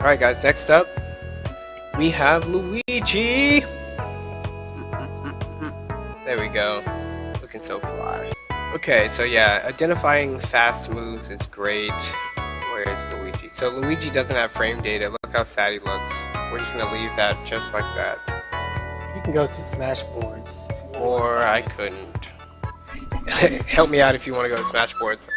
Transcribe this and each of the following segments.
Alright guys, next up we have Luigi. There we go. Looking so fly. Okay, so yeah, identifying fast moves is great. Where is Luigi? So Luigi doesn't have frame data. Look how sad he looks. We're just gonna leave that just like that. You can go to Smash Boards. Or I couldn't. Help me out if you want to go to Smash Boards.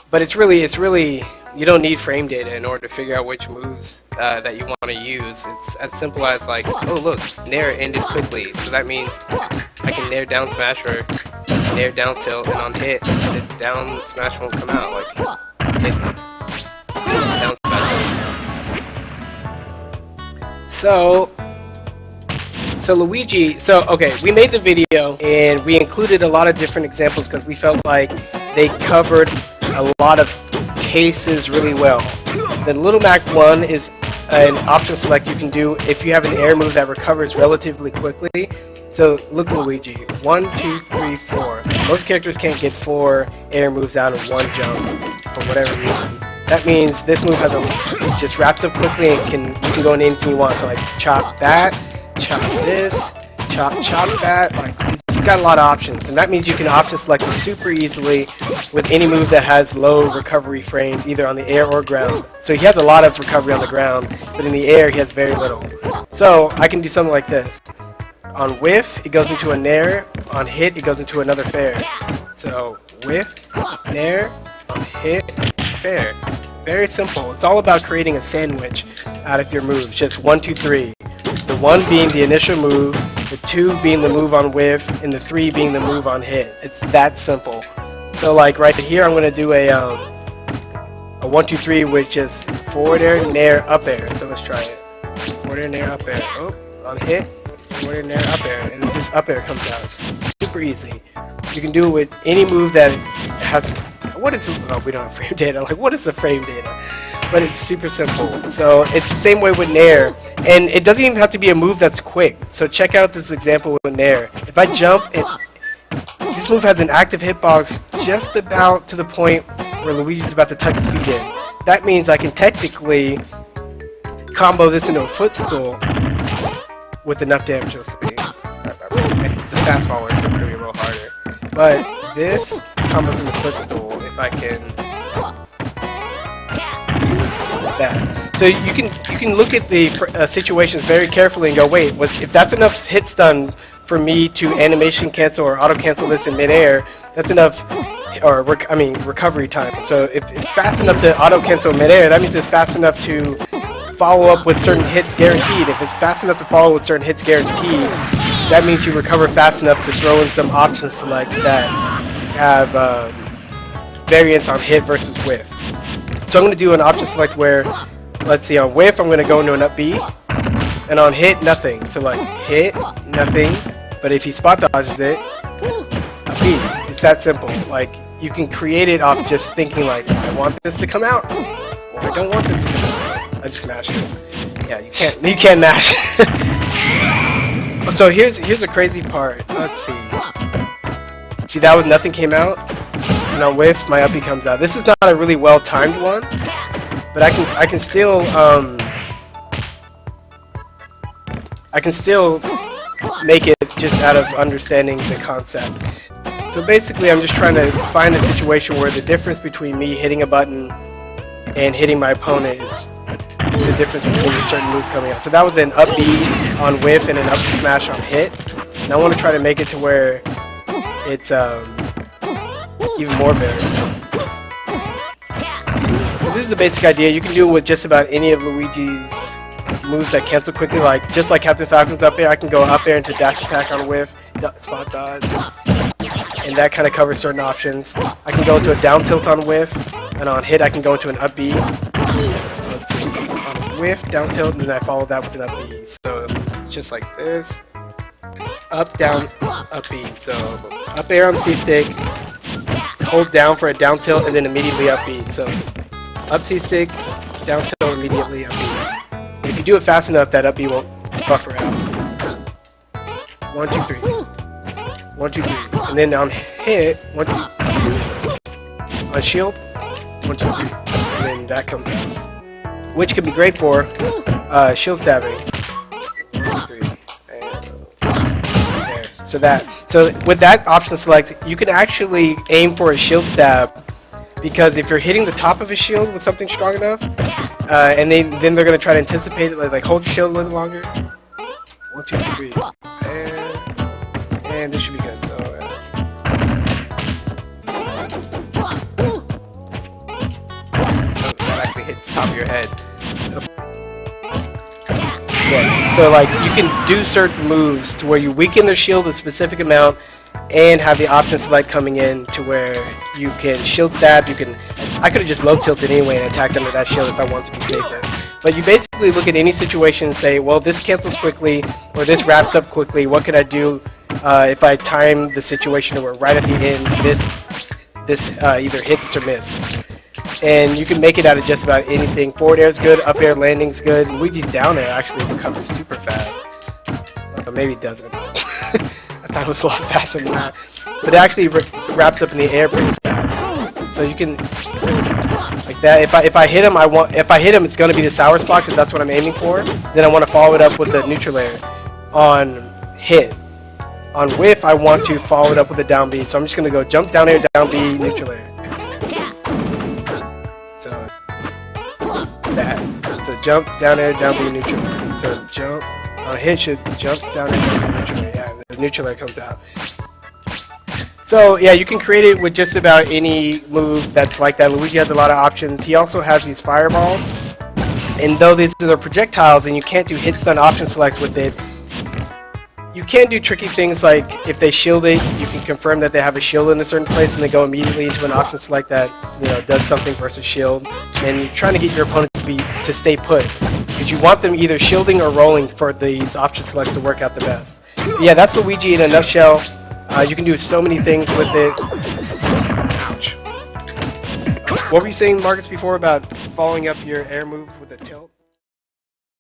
But it's really, you don't need frame data in order to figure out which moves that you want to use. It's as simple as like, oh look, nair ended quickly, so that means I can nair down smash or nair down tilt, and on hit, the down smash won't come out. Like, hit down smash. So Luigi, okay, we made the video and we included a lot of different examples because we felt like they covered a lot of cases really well. The Little Mac 1 is an option select you can do if you have an air move that recovers relatively quickly. So look at Luigi, 1, 2, 3, 4. Most characters can't get 4 air moves out in one jump for whatever reason. That means this move it just wraps up quickly and you can go in anything you want. So like chop that, chop this, chop that. Like it's got a lot of options, and that means you can option select it super easily with any move that has low recovery frames, either on the air or ground. So he has a lot of recovery on the ground, but in the air he has very little. So I can do something like this. On whiff, it goes into a nair. On hit, it goes into another fair. So whiff, nair, on hit, fair. Very simple. It's all about creating a sandwich out of your moves. Just 1, 2, 3. The 1 being the initial move, the 2 being the move on whiff, and the 3 being the move on hit. It's that simple. So like right here, I'm going to do a 1, 2, 3, which is forward air, nair, up air. So let's try it. Forward air, nair, up air. Oh, on hit, forward air, nair, up air, and just up air comes out. It's super easy. You can do it with any move that has. What is? Oh, we don't have frame data. Like, what is the frame data? But it's super simple. So it's the same way with nair, and it doesn't even have to be a move that's quick. So check out this example with nair. If I jump, this move has an active hitbox just about to the point where Luigi's about to tuck his feet in. That means I can technically combo this into a footstool with enough damage. Let's see. It's a fast forward, so it's gonna be a little harder. But this combos into footstool if I can. That. So you can look at the situations very carefully and go, wait, if that's enough hit stun for me to animation cancel or auto cancel this in midair, that's enough, or recovery time. So if it's fast enough to auto cancel midair, that means it's fast enough to follow up with certain hits guaranteed. If it's fast enough to follow with certain hits guaranteed, that means you recover fast enough to throw in some option selects that have variance on hit versus whiff. So I'm going to do an option select where, let's see, on whiff I'm going to go into an up B, and on hit, nothing. So like hit, nothing, but if he spot dodges it, up B. It's that simple. Like, you can create it off just thinking like, I want this to come out, or I don't want this to come out. I just mashed it. Yeah, you can't mash. So here's a crazy part. Let's see. See, that was nothing came out. And on whiff, my uppie comes out. This is not a really well timed one, but I can still make it just out of understanding the concept. So basically, I'm just trying to find a situation where the difference between me hitting a button and hitting my opponent is the difference between certain moves coming out. So that was an up B on whiff and an up smash on hit. And I want to try to make it to where it's even more variable. This is the basic idea. You can do it with just about any of Luigi's moves that cancel quickly, like just like Captain Falcon's up air. I can go up air into dash attack on whiff, spot dodge, and that kind of covers certain options. I can go into a down tilt on whiff, and on hit I can go into an up B. So let's see, on whiff, down tilt, and then I follow that with an up B. So just like this, up, down, up B. So up air on C stick, hold down for a down tilt, and then immediately up B. So it's up C stick, down tilt, immediately up B. If you do it fast enough, that up B won't buffer out. 1, 2, 3. 1, 2, 3. And then on hit, 1, 2, 3. On shield, 1, 2, 3. And then that comes out. which can be great for shield stabbing. So with that option select, you can actually aim for a shield stab, because if you're hitting the top of a shield with something strong enough, and then they're gonna try to anticipate it, like hold your shield a little longer. 1, 2, 3, and this should be good. So. That actually hit the top of your head. Yeah. So like you can do certain moves to where you weaken their shield a specific amount, and have the option select coming in to where you can shield stab. You can. I could have just low tilted anyway and attacked under that shield if I want to be safer. But you basically look at any situation and say, well, this cancels quickly, or this wraps up quickly. What could I do if I time the situation where right at the end this either hits or misses? And you can make it out of just about anything. Forward air is good, up air landing's good. Luigi's down air actually recovers super fast. Or maybe it doesn't. I thought it was a lot faster than that. But it actually wraps up in the air pretty fast. So you can, like that. If I hit him, it's gonna be the sour spot because that's what I'm aiming for. Then I want to follow it up with the neutral air. On hit, on whiff, I want to follow it up with a down B. So I'm just gonna go jump down air, down B, neutral air. So that. So jump down air, down B, neutral air. So jump on hit should jump down air, down B, neutral air. Yeah, the neutral air comes out. So yeah, you can create it with just about any move that's like that. Luigi has a lot of options. He also has these fireballs, and though these are projectiles and you can't do hit stun option selects with it, you can do tricky things like if they shield it, you can confirm that they have a shield in a certain place and they go immediately into an option select that does something versus shield. And you're trying to get your opponent to stay put, because you want them either shielding or rolling for these option selects to work out the best. Yeah, that's Luigi in a nutshell. You can do so many things with it. Ouch. What were you saying, Marcus, before about following up your air move with a tilt?